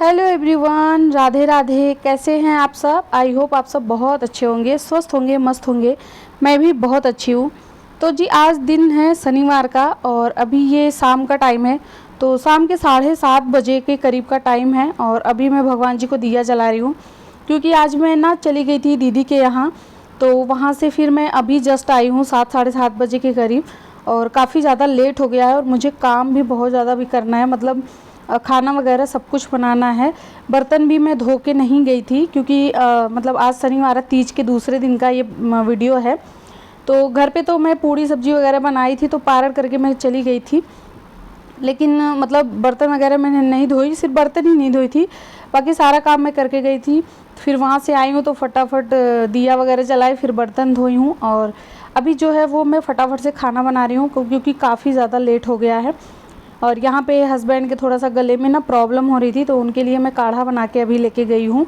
Hello everyone, Radhe Radhe. कैसे हैं आप सब? आई होप आप सब बहुत अच्छे होंगे, स्वस्थ होंगे, मस्त होंगे। मैं भी बहुत अच्छी हूँ। तो जी आज दिन है शनिवार का और अभी ये शाम का टाइम है। तो शाम के 7:30 बजे के करीब का टाइम है और अभी मैं भगवान जी को दिया जला रही हूँ, क्योंकि आज मैं ना चली गई थी दीदी के यहाँ। तो वहाँ से फिर मैं अभी जस्ट आई हूँ 7 साढ़े 7 बजे के करीब, और काफ़ी ज़्यादा लेट हो गया है और मुझे काम भी बहुत ज़्यादा भी करना है। मतलब खाना वगैरह सब कुछ बनाना है। बर्तन भी मैं धो के नहीं गई थी, क्योंकि मतलब आज शनिवार तीज के दूसरे दिन का ये वीडियो है। तो घर पे तो मैं पूड़ी सब्जी वगैरह बनाई थी, तो पारण करके मैं चली गई थी। लेकिन मतलब बर्तन वगैरह मैंने नहीं धोई, सिर्फ बर्तन ही नहीं धोई थी, बाकी सारा काम मैं करके गई थी। फिर वहाँ से आई हूँ तो फटाफट दिया वगैरह जलाई, फिर बर्तन धोई हूँ और अभी जो है वो मैं फटाफट से खाना बना रही हूँ, क्योंकि काफ़ी ज़्यादा लेट हो गया है। और यहाँ पे हस्बैंड के थोड़ा सा गले में ना प्रॉब्लम हो रही थी, तो उनके लिए मैं काढ़ा बना के अभी लेके गई हूँ।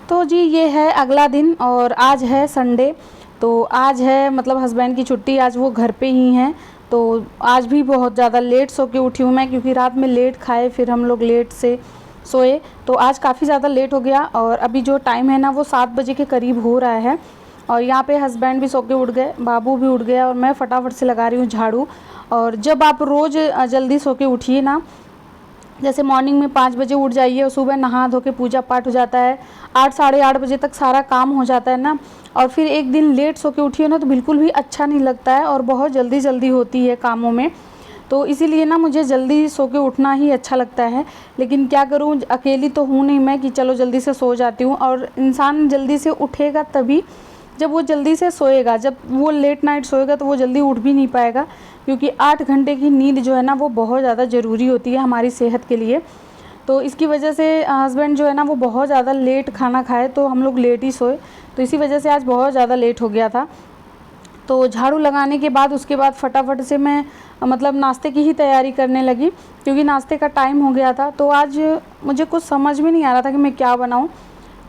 तो जी ये है अगला दिन और आज है संडे। तो आज है मतलब हस्बैंड की छुट्टी, आज वो घर पे ही हैं। तो आज भी बहुत ज़्यादा लेट सो के उठी हूँ मैं, क्योंकि रात में लेट खाए, फिर हम लोग लेट से सोए। तो आज काफ़ी ज़्यादा लेट हो गया और अभी जो टाइम है ना वो 7 बजे के करीब हो रहा है। और यहाँ पे हस्बैंड भी सो के उठ गए, बाबू भी उठ गया और मैं फटाफट से लगा रही हूँ झाड़ू। और जब आप रोज़ जल्दी सो के उठिए ना, जैसे मॉर्निंग में 5 बजे उठ जाइए और सुबह नहा धो के पूजा पाठ हो जाता है, 8 साढ़े 8 बजे तक सारा काम हो जाता है ना, और फिर एक दिन लेट सो के उठिए ना तो बिल्कुल भी अच्छा नहीं लगता है और बहुत जल्दी जल्दी होती है कामों में। तो इसीलिए ना मुझे जल्दी सो के उठना ही अच्छा लगता है। लेकिन क्या करूँ, अकेली तो हूँ नहीं मैं कि चलो जल्दी से सो जाती हूँ। और इंसान जल्दी से उठेगा तभी जब वो जल्दी से सोएगा। जब वो लेट नाइट सोएगा तो वो जल्दी उठ भी नहीं पाएगा, क्योंकि 8 घंटे की नींद जो है ना वो बहुत ज़्यादा ज़रूरी होती है हमारी सेहत के लिए। तो इसकी वजह से हस्बैंड जो है ना वो बहुत ज़्यादा लेट खाना खाए, तो हम लोग लेट ही सोए। तो इसी वजह से आज बहुत ज़्यादा लेट हो गया था। तो झाड़ू लगाने के बाद उसके बाद फटाफट से मैं मतलब नाश्ते की ही तैयारी करने लगी, क्योंकि नाश्ते का टाइम हो गया था। तो आज मुझे कुछ समझ में नहीं आ रहा था कि मैं क्या बनाऊँ।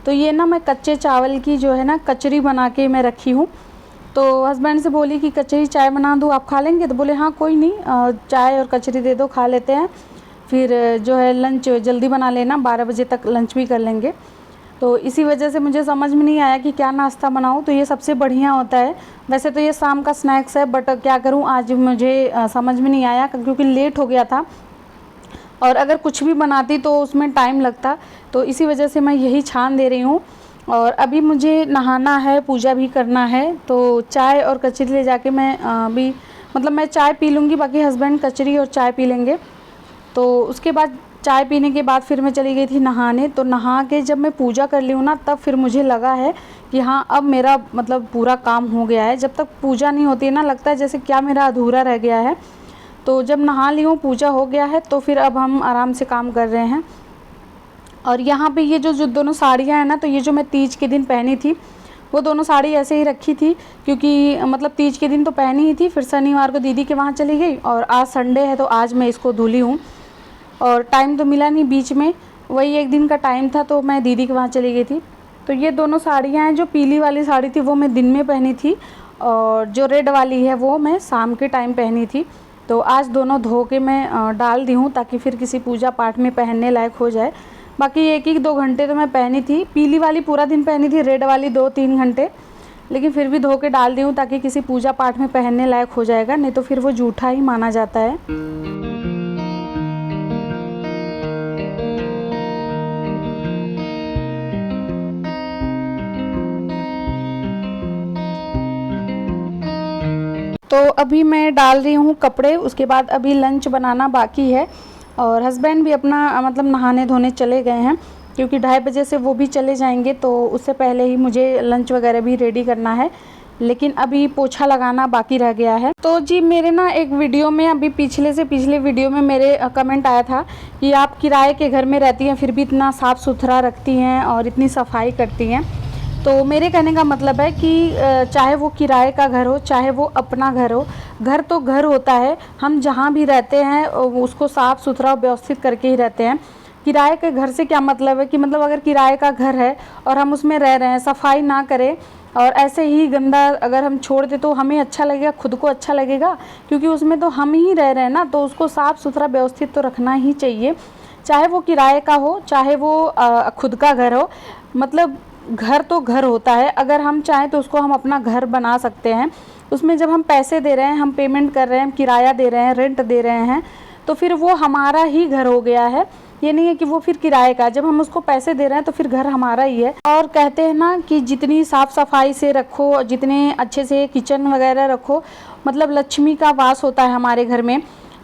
तो ये ना मैं कच्चे चावल की जो है ना कचरी बना के मैं रखी हूँ। तो हस्बैंड से बोली कि कचरी चाय बना दूँ, आप खा लेंगे? तो बोले हाँ कोई नहीं, चाय और कचरी दे दो, खा लेते हैं। फिर जो है लंच जल्दी बना लेना, 12 बजे तक लंच भी कर लेंगे। तो इसी वजह से मुझे समझ में नहीं आया कि क्या नाश्ता बनाऊँ। तो ये सबसे बढ़िया होता है। वैसे तो ये शाम का स्नैक्स है, बट क्या करूँ आज मुझे समझ में नहीं आया, क्योंकि लेट हो गया था और अगर कुछ भी बनाती तो उसमें टाइम लगता। तो इसी वजह से मैं यही छान दे रही हूँ। और अभी मुझे नहाना है, पूजा भी करना है। तो चाय और कचरी ले जाके मैं अभी मतलब मैं चाय पी लूँगी, बाकी हस्बैंड कचरी और चाय पी लेंगे। तो उसके बाद चाय पीने के बाद फिर मैं चली गई थी नहाने। तो नहा के जब मैं पूजा कर ली हूँ ना, तब फिर मुझे लगा है कि हाँ अब मेरा मतलब पूरा काम हो गया है। जब तक पूजा नहीं होती है ना, लगता है जैसे क्या मेरा अधूरा रह गया है। तो जब नहा ली हूँ, पूजा हो गया है, तो फिर अब हम आराम से काम कर रहे हैं। और यहाँ पे ये जो दोनों साड़ियाँ हैं ना, तो ये जो मैं तीज के दिन पहनी थी, वो दोनों साड़ी ऐसे ही रखी थी, क्योंकि मतलब तीज के दिन तो पहनी ही थी। फिर शनिवार को दीदी के वहाँ चली गई और आज संडे है तो आज मैं इसको धुली हूँ। और टाइम तो मिला नहीं बीच में, वही एक दिन का टाइम था, तो मैं दीदी के वहाँ चली गई थी। तो ये दोनों साड़ियाँ हैं, जो पीली वाली साड़ी थी वो मैं दिन में पहनी थी, और जो रेड वाली है वो मैं शाम के टाइम पहनी थी। तो आज दोनों धो के मैं डाल दी हूँ, ताकि फिर किसी पूजा पाठ में पहनने लायक हो जाए। बाकी 1-2 घंटे तो मैं पहनी थी, पीली वाली पूरा दिन पहनी थी, रेड वाली 2-3 घंटे। लेकिन फिर भी धो के डाल दी हूँ, ताकि किसी पूजा पाठ में पहनने लायक हो जाएगा, नहीं तो फिर वो जूठा ही माना जाता है। तो अभी मैं डाल रही हूँ कपड़े, उसके बाद अभी लंच बनाना बाकी है। और हस्बैंड भी अपना मतलब नहाने धोने चले गए हैं, क्योंकि 2:30 बजे से वो भी चले जाएंगे। तो उससे पहले ही मुझे लंच वगैरह भी रेडी करना है, लेकिन अभी पोछा लगाना बाकी रह गया है। तो जी मेरे ना एक वीडियो में, अभी पिछले से पिछले वीडियो में मेरे कमेंट आया था कि आप किराए के घर में रहती हैं, फिर भी इतना साफ़ सुथरा रखती हैं और इतनी सफाई करती हैं। तो मेरे कहने का मतलब है कि चाहे वो किराए का घर हो, चाहे वो अपना घर हो, घर तो घर होता है। हम जहाँ भी रहते हैं उसको साफ़ सुथरा व्यवस्थित करके ही रहते हैं। किराए के घर से क्या मतलब है कि मतलब अगर किराए का घर है और हम उसमें रह रहे हैं, सफाई ना करें और ऐसे ही गंदा अगर हम छोड़ दें, तो हमें अच्छा लगेगा, खुद को अच्छा लगेगा, क्योंकि उसमें तो हम ही रह रहे हैं ना। तो उसको साफ़ सुथरा व्यवस्थित तो रखना ही चाहिए। चाहे वो किराए का हो, चाहे वो खुद का घर हो। मतलब घर तो घर होता है, अगर हम चाहें तो उसको हम अपना घर बना सकते हैं। उसमें जब हम पैसे दे रहे हैं, हम पेमेंट कर रहे हैं, हम किराया दे रहे हैं, रेंट दे रहे हैं, तो फिर वो हमारा ही घर हो गया है। ये नहीं है कि वो फिर किराए का। जब हम उसको पैसे दे रहे हैं तो फिर घर हमारा ही है। और कहते हैं ना कि जितनी साफ़ सफाई से रखो, जितने अच्छे से किचन वगैरह रखो, मतलब लक्ष्मी का वास होता है हमारे घर में।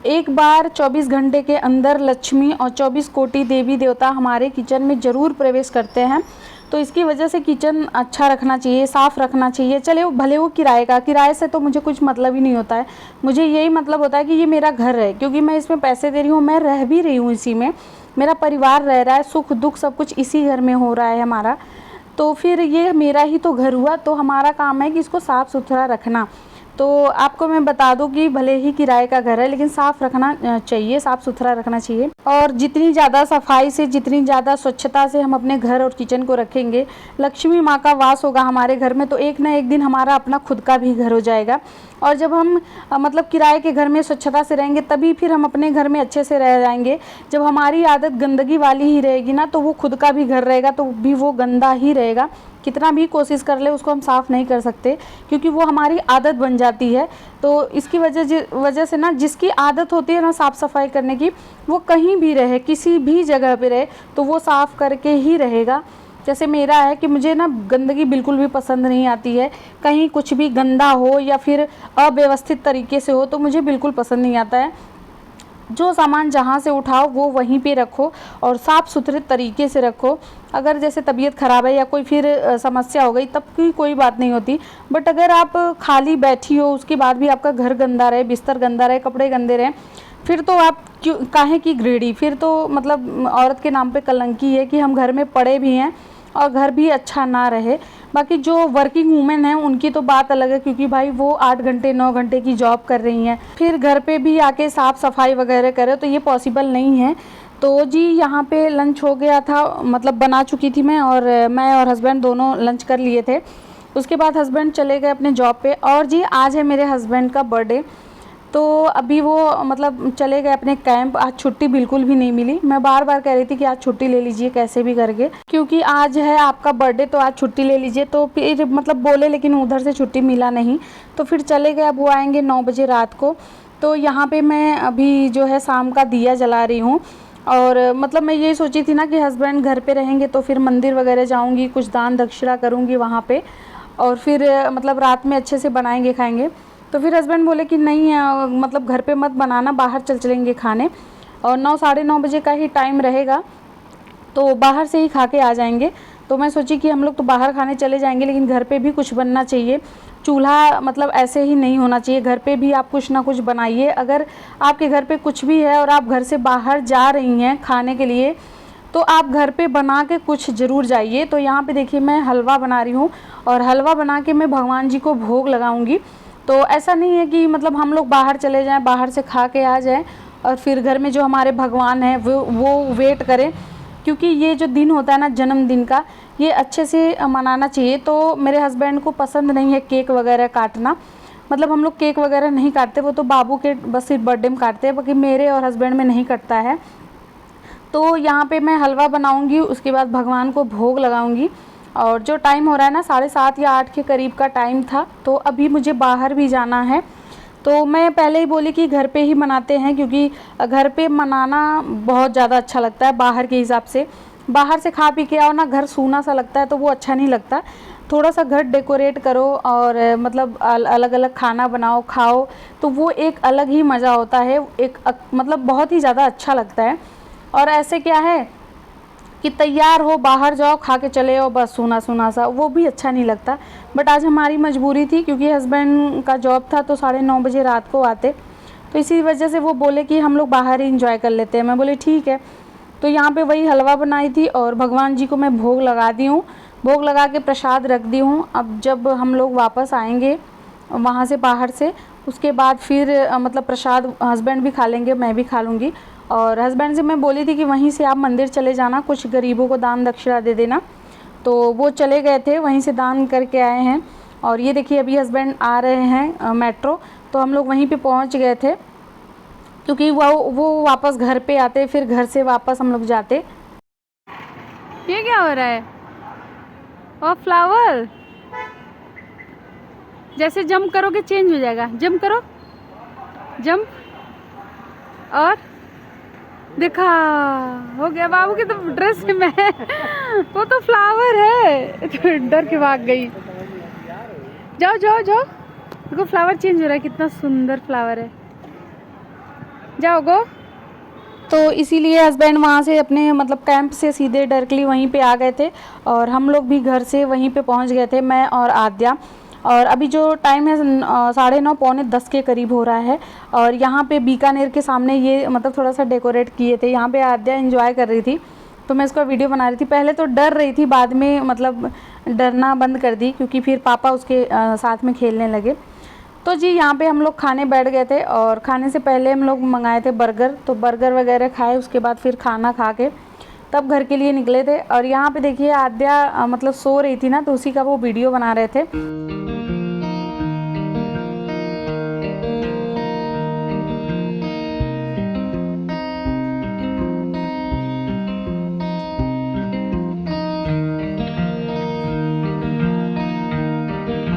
एक बार 24 घंटे के अंदर लक्ष्मी और 24 कोटि देवी देवता हमारे किचन में ज़रूर प्रवेश करते हैं। तो इसकी वजह से किचन अच्छा रखना चाहिए, साफ़ रखना चाहिए। चले भले वो किराए का, किराए से तो मुझे कुछ मतलब ही नहीं होता है। मुझे यही मतलब होता है कि ये मेरा घर है, क्योंकि मैं इसमें पैसे दे रही हूँ, मैं रह भी रही हूँ इसी में, मेरा परिवार रह रहा है, सुख दुख सब कुछ इसी घर में हो रहा है हमारा। तो फिर ये मेरा ही तो घर हुआ, तो हमारा काम है कि इसको साफ़ सुथरा रखना। तो आपको मैं बता दूं कि भले ही किराए का घर है, लेकिन साफ़ रखना चाहिए, साफ़ सुथरा रखना चाहिए। और जितनी ज़्यादा सफाई से, जितनी ज़्यादा स्वच्छता से हम अपने घर और किचन को रखेंगे, लक्ष्मी माँ का वास होगा हमारे घर में, तो एक ना एक दिन हमारा अपना खुद का भी घर हो जाएगा। और जब हम मतलब किराए के घर में स्वच्छता से रहेंगे, तभी फिर हम अपने घर में अच्छे से रह जाएंगे। जब हमारी आदत गंदगी वाली ही रहेगी ना, तो वो खुद का भी घर रहेगा तो भी वो गंदा ही रहेगा। कितना भी कोशिश कर ले उसको हम साफ़ नहीं कर सकते, क्योंकि वो हमारी आदत बन जाती है। तो इसकी वजह से ना, जिसकी आदत होती है ना साफ़ सफाई करने की, वो कहीं भी रहे, किसी भी जगह पे रहे, तो वो साफ़ करके ही रहेगा। जैसे मेरा है कि मुझे ना गंदगी बिल्कुल भी पसंद नहीं आती है। कहीं कुछ भी गंदा हो या फिर अव्यवस्थित तरीके से हो तो मुझे बिल्कुल पसंद नहीं आता है। जो सामान जहाँ से उठाओ वो वहीं पे रखो और साफ़ सुथरे तरीके से रखो। अगर जैसे तबीयत ख़राब है या कोई फिर समस्या हो गई, तब की कोई बात नहीं होती। बट अगर आप खाली बैठी हो, उसके बाद भी आपका घर गंदा रहे, बिस्तर गंदा रहे, कपड़े गंदे रहें, फिर तो आप क्यों काहे की गृहिणी, फिर तो मतलब औरत के नाम पे कलंकी है कि हम घर में पड़े भी हैं और घर भी अच्छा ना रहे। बाकी जो वर्किंग वूमेन हैं उनकी तो बात अलग है, क्योंकि भाई वो 8 घंटे 9 घंटे की जॉब कर रही हैं, फिर घर पे भी आके साफ़ सफाई वगैरह करे, तो ये पॉसिबल नहीं है। तो जी यहाँ पे लंच हो गया था, मतलब बना चुकी थी मैं और हस्बैंड दोनों लंच कर लिए थे। उसके बाद हस्बैंड चले गए अपने जॉब पे। और जी आज है मेरे हस्बैंड का बर्थडे, तो अभी वो मतलब चले गए अपने कैंप। आज छुट्टी बिल्कुल भी नहीं मिली। मैं बार बार कह रही थी कि आज छुट्टी ले लीजिए कैसे भी करके, क्योंकि आज है आपका बर्थडे, तो आज छुट्टी ले लीजिए। तो फिर मतलब बोले, लेकिन उधर से छुट्टी मिला नहीं, तो फिर चले गए। अब वो आएंगे 9 बजे रात को। तो यहाँ पे मैं अभी जो है शाम का दिया जला रही हूँ। और मतलब मैं ये सोची थी ना कि हस्बैंड घर पे रहेंगे तो फिर मंदिर वगैरह जाऊँगी, कुछ दान दक्षिणा करूँगी वहाँ पे, और फिर मतलब रात में अच्छे से बनाएंगे खाएंगे। तो फिर हस्बैंड बोले कि नहीं मतलब घर पे मत बनाना, बाहर चलेंगे खाने, और 9 साढ़े 9 बजे का ही टाइम रहेगा, तो बाहर से ही खा के आ जाएंगे। तो मैं सोची कि हम लोग तो बाहर खाने चले जाएंगे, लेकिन घर पे भी कुछ बनना चाहिए। चूल्हा मतलब ऐसे ही नहीं होना चाहिए, घर पे भी आप कुछ ना कुछ बनाइए। अगर आपके घर पे कुछ भी है और आप घर से बाहर जा रही हैं खाने के लिए, तो आप घर पे बना के कुछ ज़रूर जाइए। तो यहाँ पे देखिए मैं हलवा बना रही हूँ, और हलवा बना के मैं भगवान जी को भोग लगाऊंगी। तो ऐसा नहीं है कि मतलब हम लोग बाहर चले जाएं, बाहर से खा के आ जाएं और फिर घर में जो हमारे भगवान हैं वो वेट करें, क्योंकि ये जो दिन होता है ना जन्मदिन का, ये अच्छे से मनाना चाहिए। तो मेरे हस्बैंड को पसंद नहीं है केक वगैरह काटना, मतलब हम लोग केक वगैरह नहीं काटते, वो तो बाबू के बस सिर्फ बर्थडे में काटते हैं, बाकी मेरे और हस्बैंड में नहीं कटता है। तो यहाँ पे मैं हलवा बनाऊँगी, उसके बाद भगवान को भोग लगाऊँगी। और जो टाइम हो रहा है ना 7:30 या 8 के करीब का टाइम था, तो अभी मुझे बाहर भी जाना है। तो मैं पहले ही बोली कि घर पे ही मनाते हैं, क्योंकि घर पे मनाना बहुत ज़्यादा अच्छा लगता है बाहर के हिसाब से। बाहर से खा पी के आओ ना, घर सूना सा लगता है, तो वो अच्छा नहीं लगता। थोड़ा सा घर डेकोरेट करो और मतलब अलग अलग खाना बनाओ, खाओ, तो वो एक अलग ही मज़ा होता है, एक मतलब बहुत ही ज़्यादा अच्छा लगता है। और ऐसे क्या है कि तैयार हो, बाहर जाओ, खा के चले आओ, बस सूना सूना सा, वो भी अच्छा नहीं लगता। बट आज हमारी मजबूरी थी, क्योंकि हस्बैंड का जॉब था, तो 9:30 बजे रात को आते, तो इसी वजह से वो बोले कि हम लोग बाहर ही इंजॉय कर लेते हैं। मैं बोली ठीक है। तो यहाँ पे वही हलवा बनाई थी और भगवान जी को मैं भोग लगा दी हूँ, भोग लगा के प्रसाद रख दी हूँ। अब जब हम लोग वापस आएंगे वहाँ से बाहर से, उसके बाद फिर मतलब प्रसाद हस्बैंड भी खा लेंगे, मैं भी खा लूँगी। और हस्बैंड से मैं बोली थी कि वहीं से आप मंदिर चले जाना, कुछ गरीबों को दान दक्षिणा दे देना, तो वो चले गए थे, वहीं से दान करके आए हैं। और ये देखिए अभी हस्बैंड आ रहे हैं मेट्रो, तो हम लोग वहीं पे पहुंच गए थे। क्योंकि वो वापस घर पे आते, फिर घर से वापस हम लोग जाते। ये क्या हो रहा है? और फ्लावर जैसे जंप करोगे चेंज हो जाएगा। जंप करो, जंप, और देखा, हो गया। बाबू की तो ड्रेस में वो तो फ्लावर है, तो डर के भाग गई। जाओ जाओ जाओ, देखो फ्लावर चेंज हो रहा है, कितना सुंदर फ्लावर है। जाओ गो। तो इसीलिए हस्बैंड वहाँ से अपने मतलब कैंप से सीधे डायरेक्टली वहीं पे आ गए थे, और हम लोग भी घर से वहीं पे पहुँच गए थे, मैं और आद्या। और अभी जो टाइम है 9:30 पौने 10 के करीब हो रहा है। और यहाँ पे बीकानेर के सामने ये मतलब थोड़ा सा डेकोरेट किए थे, यहाँ पे आद्या एंजॉय कर रही थी, तो मैं इसका वीडियो बना रही थी। पहले तो डर रही थी, बाद में मतलब डरना बंद कर दी, क्योंकि फिर पापा उसके साथ में खेलने लगे। तो जी यहाँ पे हम लोग खाने बैठ गए थे, और खाने से पहले हम लोग मंगाए थे बर्गर, तो बर्गर वगैरह खाए, उसके बाद फिर खाना खा के तब घर के लिए निकले थे। और यहाँ पे देखिए आद्या मतलब सो रही थी ना, तो उसी का वो वीडियो बना रहे थे।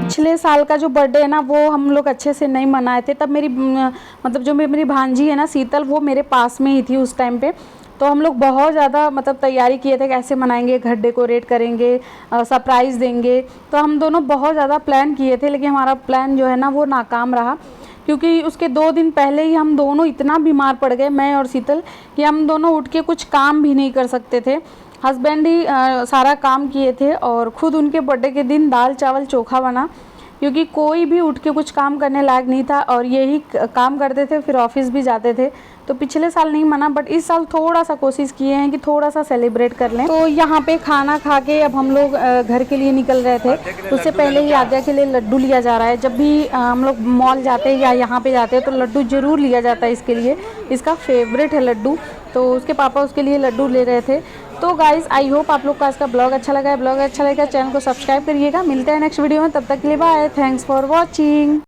पिछले साल का जो बर्थडे है ना, वो हम लोग अच्छे से नहीं मनाए थे। तब मेरी मतलब जो मेरी भांजी है ना शीतल, वो मेरे पास में ही थी उस टाइम पे। तो हम लोग बहुत ज़्यादा मतलब तैयारी किए थे, कैसे मनाएंगे, घर डेकोरेट करेंगे, सरप्राइज़ देंगे। तो हम दोनों बहुत ज़्यादा प्लान किए थे, लेकिन हमारा प्लान जो है ना वो नाकाम रहा, क्योंकि उसके 2 दिन पहले ही हम दोनों इतना बीमार पड़ गए, मैं और शीतल, कि हम दोनों उठ के कुछ काम भी नहीं कर सकते थे। हस्बैंड ही सारा काम किए थे, और ख़ुद उनके बर्थडे के दिन दाल चावल चोखा बना, क्योंकि कोई भी उठ के कुछ काम करने लायक नहीं था, और यही काम करते थे, फिर ऑफिस भी जाते थे। तो पिछले साल नहीं मना, बट इस साल थोड़ा सा कोशिश किए हैं कि थोड़ा सा सेलिब्रेट कर लें। तो यहाँ पे खाना खा के अब हम लोग घर के लिए निकल रहे थे। उससे पहले ही आद्या के लिए लड्डू लिया जा रहा है। जब भी हम लोग मॉल जाते हैं या यहाँ पे जाते हैं तो लड्डू ज़रूर लिया जाता है इसके लिए, इसका फेवरेट है लड्डू। तो उसके पापा उसके लिए लड्डू ले रहे थे। तो गाइज़ आई होप आप लोग का इसका ब्लॉग अच्छा लगा है। ब्लॉग अच्छा लगेगा चैनल को सब्सक्राइब करिएगा। मिलते हैं नेक्स्ट वीडियो में, तब तक के लिए बाय, थैंक्स फॉर वॉचिंग।